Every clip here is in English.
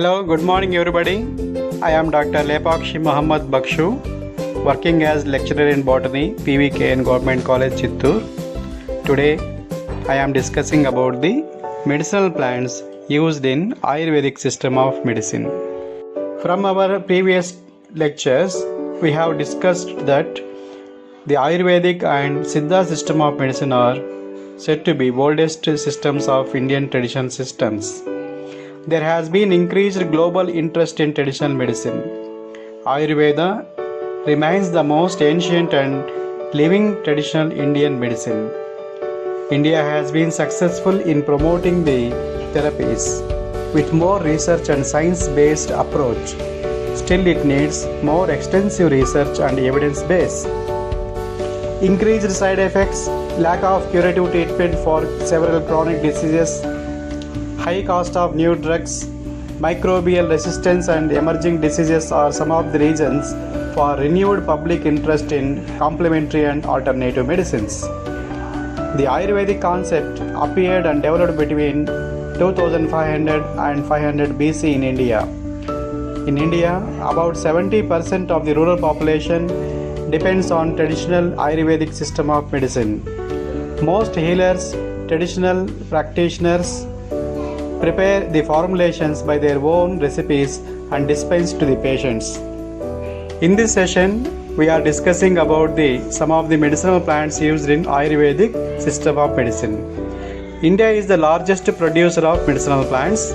Hello, good morning everybody. I am Dr. Lepakshi Muhammad Bakshu, working as lecturer in botany, PVKN Government College, Chittoor. Today, I am discussing about the medicinal plants used in Ayurvedic system of medicine. From our previous lectures, we have discussed that the Ayurvedic and Siddha system of medicine are said to be oldest systems of Indian traditional systems. There has been increased global interest in traditional medicine. Ayurveda remains the most ancient and living traditional Indian medicine. India has been successful in promoting the therapies with more research and science-based approach. Still, it needs more extensive research and evidence base. Increased side effects, lack of curative treatment for several chronic diseases, high cost of new drugs, microbial resistance and emerging diseases are some of the reasons for renewed public interest in complementary and alternative medicines. The Ayurvedic concept appeared and developed between 2500 and 500 BC in India. In India, about 70% of the rural population depends on traditional Ayurvedic system of medicine. Most healers, traditional practitioners, prepare the formulations by their own recipes and dispense to the patients. In this session, we are discussing about some of the medicinal plants used in Ayurvedic system of medicine. India is the largest producer of medicinal plants.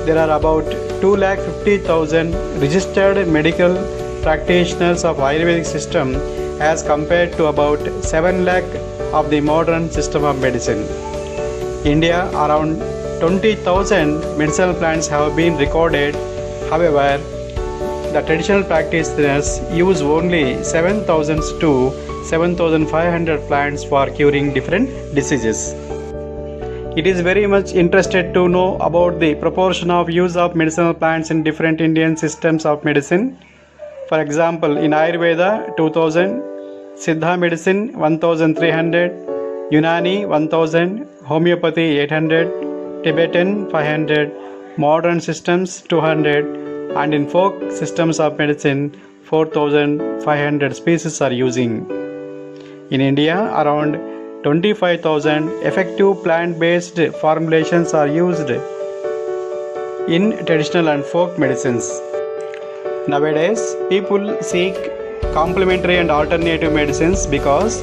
There are about 250,000 registered medical practitioners of Ayurvedic system as compared to about 7 lakh of the modern system of medicine. India, around 20,000 medicinal plants have been recorded. However, the traditional practitioners use only 7,000 to 7,500 plants for curing different diseases. It is very much interested to know about the proportion of use of medicinal plants in different Indian systems of medicine. For example, in Ayurveda 2000, Siddha medicine 1300, Unani 1000, Homeopathy 800, Tibetan 500, modern systems 200, and in folk systems of medicine 4500 species are using. In India, around 25,000 effective plant-based formulations are used in traditional and folk medicines. Nowadays, people seek complementary and alternative medicines because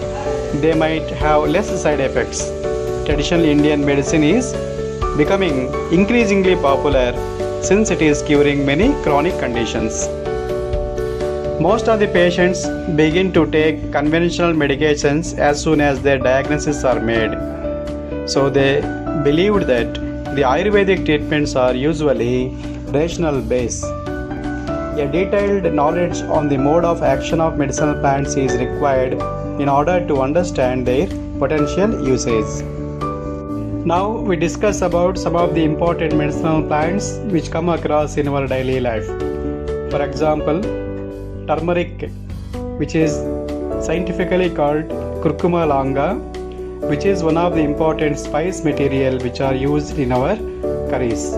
they might have less side effects. Traditional Indian medicine is becoming increasingly popular since it is curing many chronic conditions. Most of the patients begin to take conventional medications as soon as their diagnoses are made. So they believed that the Ayurvedic treatments are usually rational based. A detailed knowledge on the mode of action of medicinal plants is required in order to understand their potential usage. Now we discuss about some of the important medicinal plants which come across in our daily life. For example, turmeric, which is scientifically called Curcuma longa, which is one of the important spice material which are used in our curries.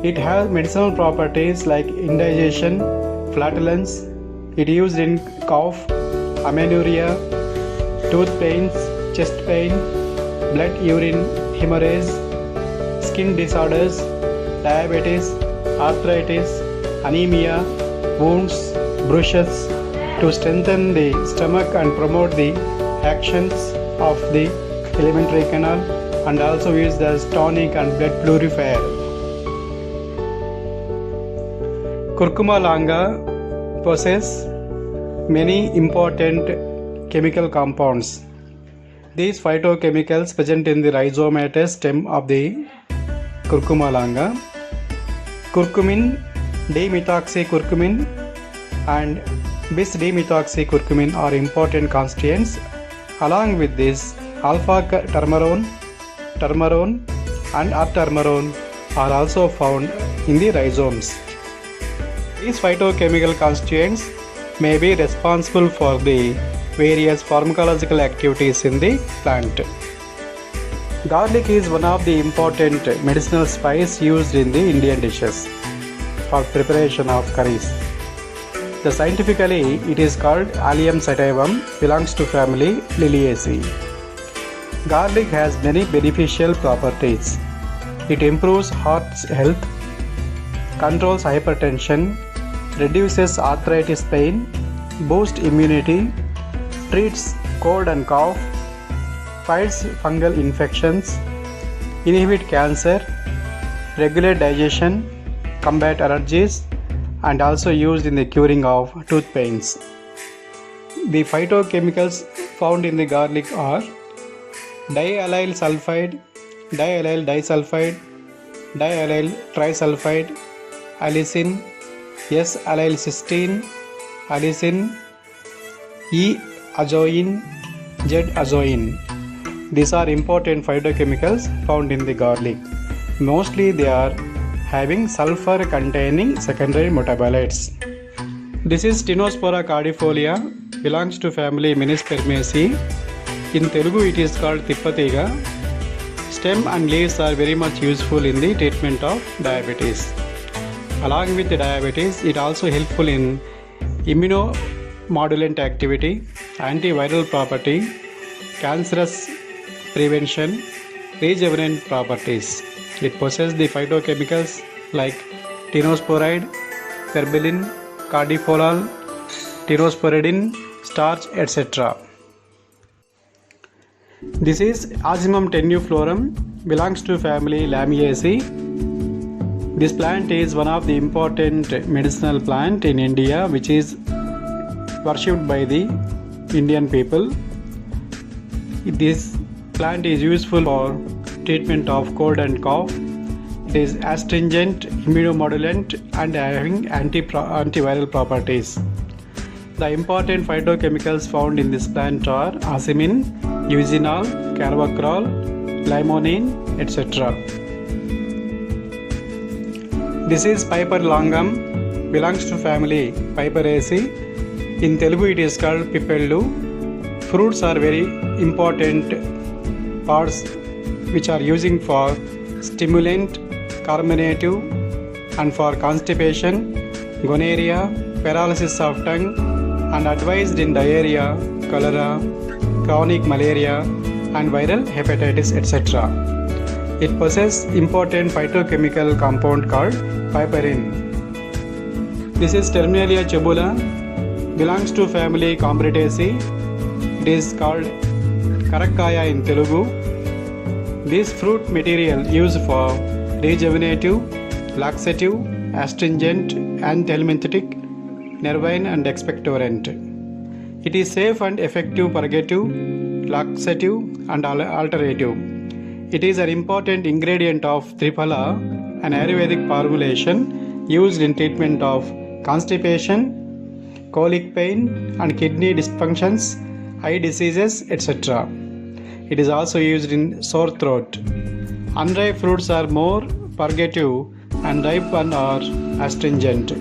It has medicinal properties like indigestion, flatulence. It is used in cough, amenorrhea, tooth pains, chest pain, blood urine hemorrhage, skin disorders, diabetes, arthritis, anemia, wounds, bruises, to strengthen the stomach and promote the actions of the alimentary canal, and also used as tonic and blood purifier. Curcuma longa possesses many important chemical compounds. These phytochemicals present in the rhizomatous stem of the Curcuma longa. Curcumin, D-methoxycurcumin and bis-D-methoxycurcumin are important constituents. Along with this, alpha-turmerone, turmerone and R-turmerone are also found in the rhizomes. These phytochemical constituents may be responsible for the various pharmacological activities in the plant. Garlic is one of the important medicinal spices used in the Indian dishes. for preparation of curries. The scientifically it is called Allium sativum, belongs to family Liliaceae. Garlic has many beneficial properties. It improves heart health, controls hypertension, reduces arthritis pain, boosts immunity, treats cold and cough, fights fungal infections, inhibit cancer, regulate digestion, combat allergies, and also used in the curing of tooth pains. The phytochemicals found in the garlic are diallyl sulfide, diallyl disulfide, diallyl trisulfide, allicin, S-allyl cysteine, allicin, E-azoine, Z-azoine. These are important phytochemicals found in the garlic. Mostly they are having sulfur containing secondary metabolites. This is Stenospora cardifolia, belongs to family Menispermaceae. In Telugu it is called Tippatiga. Stem and leaves are very much useful in the treatment of diabetes. Along with the diabetes, it also helpful in immunomodulant activity, antiviral property, cancerous prevention, rejuvenant properties. It possesses the phytochemicals like tinosporide, terbinolene, cardifolol, tinosporidine, starch, etc. This is Ocimum tenuiflorum, belongs to family Lamiaceae. This plant is one of the important medicinal plant in India, which is worshipped by the Indian people. This plant is useful for treatment of cold and cough. It is astringent, immunomodulant, and having antiviral properties. The important phytochemicals found in this plant are ocimine, eugenol, carvacrol, limonene, etc. This is Piper longum, belongs to family Piperaceae. In Telugu it is called Pipellu. Fruits are very important parts which are using for stimulant, carminative, and for constipation, gonorrhea, paralysis of tongue, and advised in diarrhea, cholera, chronic malaria, and viral hepatitis, etc. It possesses important phytochemical compound called piperin. This is Terminalia chebula, belongs to family Combretaceae. It is called Karakkaya in Telugu. This fruit material used for rejuvenative, laxative, astringent, antihelminthic, nervine, and expectorant. It is safe and effective purgative, laxative, and alterative. It is an important ingredient of Triphala, an Ayurvedic formulation used in treatment of constipation, colic pain, and kidney dysfunctions, eye diseases, etc. It is also used in sore throat. Unripe fruits are more purgative and ripe ones are astringent.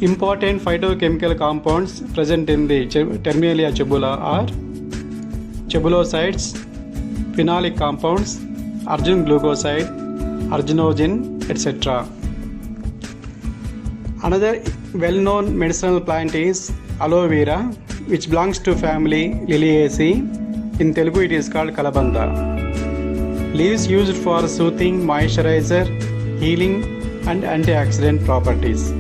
Important phytochemical compounds present in the Terminalia chebula are chebulosides, phenolic compounds, arjun glucoside, arjunogen, etc. Another well-known medicinal plant is aloe vera, which belongs to family Liliaceae. In Telugu it is called Kalabanda. Leaves used for soothing, moisturizer, healing, and antioxidant properties.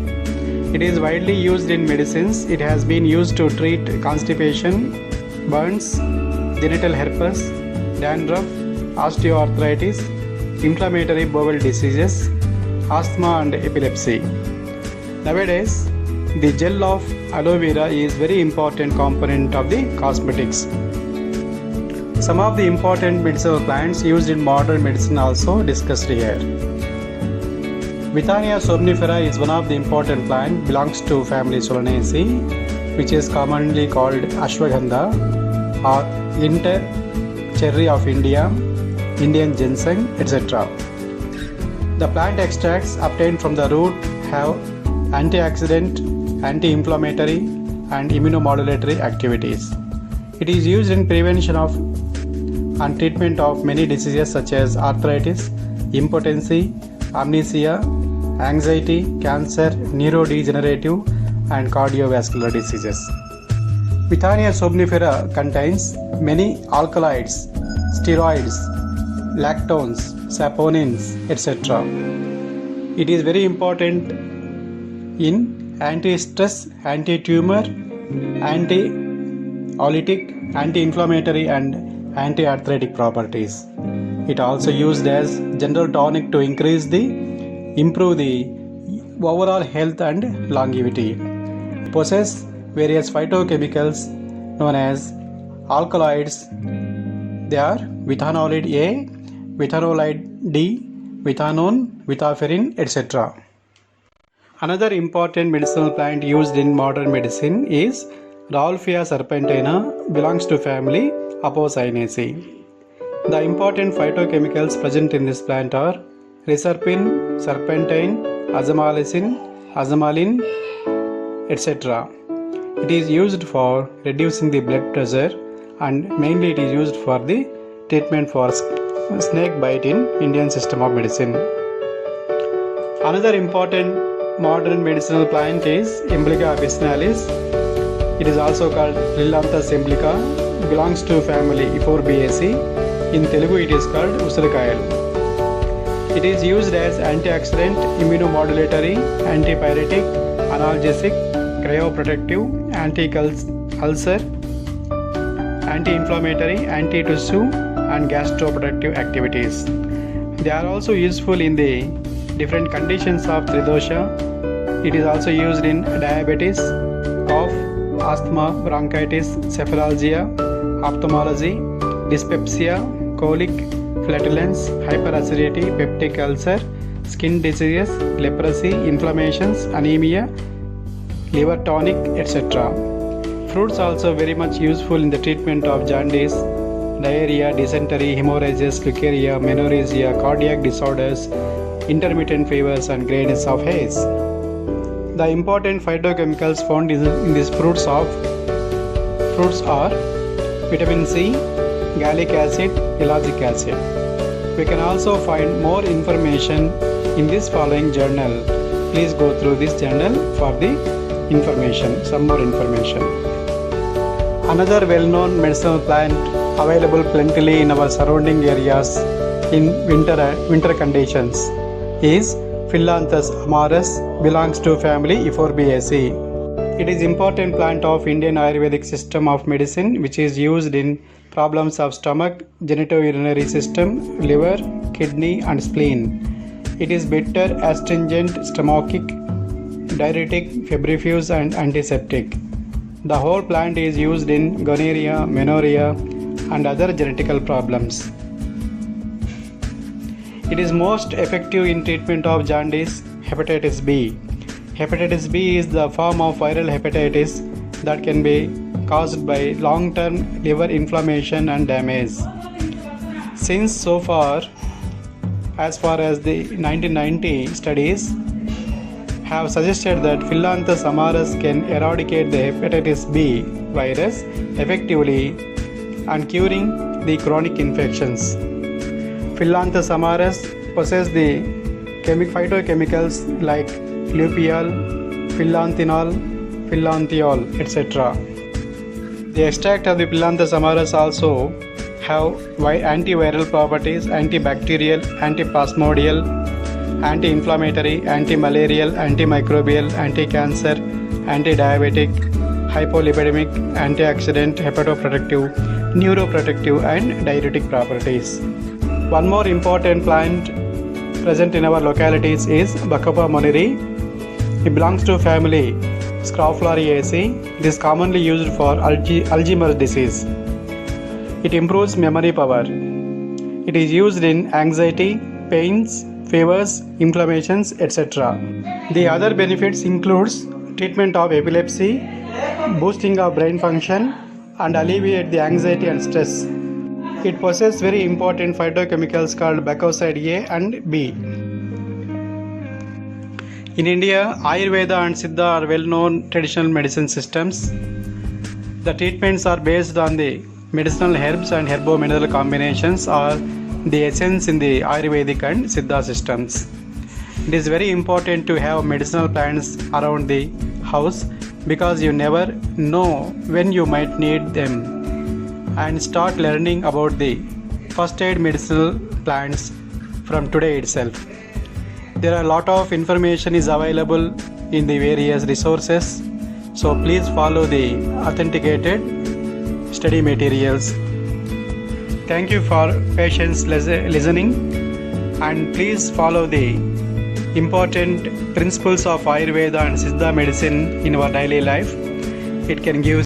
It is widely used in medicines. It has been used to treat constipation, burns, genital herpes, dandruff, osteoarthritis, inflammatory bowel diseases, asthma, and epilepsy. Nowadays, the gel of aloe vera is very important component of the cosmetics. Some of the important medicinal plants used in modern medicine also discussed here. Withania somnifera is one of the important plant, belongs to family Solanaceae, which is commonly called ashwagandha or winter cherry of India, Indian ginseng, etc. The plant extracts obtained from the root have antioxidant, anti-inflammatory, and immunomodulatory activities. It is used in prevention of and treatment of many diseases such as arthritis, impotency, amnesia, anxiety, cancer, neurodegenerative and cardiovascular diseases. Withania somnifera contains many alkaloids, steroids, lactones, saponins, etc. It is very important in anti-stress, anti-tumor, anti-olytic, anti-inflammatory and anti-arthritic properties. It also used as general tonic to improve the overall health and longevity. It possesses various phytochemicals known as alkaloids. They are vithanolide A, vithanolide D, vithanone, vitaferin, etc. Another important medicinal plant used in modern medicine is Rauwolfia serpentina, belongs to family Apocynaceae. The important phytochemicals present in this plant are reserpine, serpentine, azamalacin, azamalin, etc. It is used for reducing the blood pressure and mainly it is used for the treatment for snake bite in Indian system of medicine. Another important modern medicinal plant is Emblica officinalis. It is also called Phyllanthus emblica, belongs to family Ephorbiaceae. In Telugu it is called Usirakayal. It is used as antioxidant, immunomodulatory, antipyretic, analgesic, cryoprotective, anti-ulcer, anti-inflammatory, anti-tissue and gastroprotective activities. They are also useful in the different conditions of tridosha. It is also used in diabetes, cough, asthma, bronchitis, cephalalgia, ophthalmology, dyspepsia, colic, flatulence, hyperacidity, peptic ulcer, skin diseases, leprosy, inflammations, anemia, liver tonic, etc. Fruits also very much useful in the treatment of jaundice, diarrhea, dysentery, hemorrhages, leukorrhea, menorrhagia, cardiac disorders, intermittent fevers and grayness of hairs. The important phytochemicals found in these fruits are vitamin C, gallic acid, ellagic acid. We can also find more information in this following journal. Please go through this journal for the information, some more information. Another well-known medicinal plant available plentifully in our surrounding areas in winter conditions is Phyllanthus amarus, belongs to family Ephorbiaceae. It is important plant of Indian Ayurvedic system of medicine which is used in problems of stomach, genitourinary system, liver, kidney and spleen. It is bitter, astringent, stomachic, diuretic, febrifuge and antiseptic. The whole plant is used in gonorrhea, menorrhea and other genetical problems. It is most effective in treatment of jaundice, hepatitis B. Hepatitis B is the form of viral hepatitis that can be caused by long-term liver inflammation and damage. Since so far as the 1990 studies have suggested that Phyllanthus amarus can eradicate the hepatitis B virus effectively and curing the chronic infections. Phyllanthus amarus possesses the phytochemicals like lupiol, phylanthenol, phylanthiol, etc. The extract of the Phyllanthus amarus also have antiviral properties, antibacterial, antiplasmodial, anti-inflammatory, anti-malarial, antimicrobial, anti-cancer, anti-diabetic, hypolipidemic, antioxidant, hepatoprotective, neuroprotective and diuretic properties. One more important plant present in our localities is Bacopa monnieri. It belongs to family Scrophulariaceae. It is commonly used for Alzheimer's disease. It improves memory power. It is used in anxiety, pains, fevers, inflammations, etc. The other benefits includes treatment of epilepsy, boosting of brain function and alleviate the anxiety and stress. It possesses very important phytochemicals called bacoside A and B. In India, Ayurveda and Siddha are well-known traditional medicine systems. The treatments are based on the medicinal herbs and herbo-mineral combinations or the essence in the Ayurvedic and Siddha systems. It is very important to have medicinal plants around the house because you never know when you might need them. And start learning about the first aid medicinal plants from today itself. There are a lot of information is available in the various resources, so please follow the authenticated study materials. Thank you for patience listening, and please follow the important principles of Ayurveda and Siddha medicine in our daily life. It can give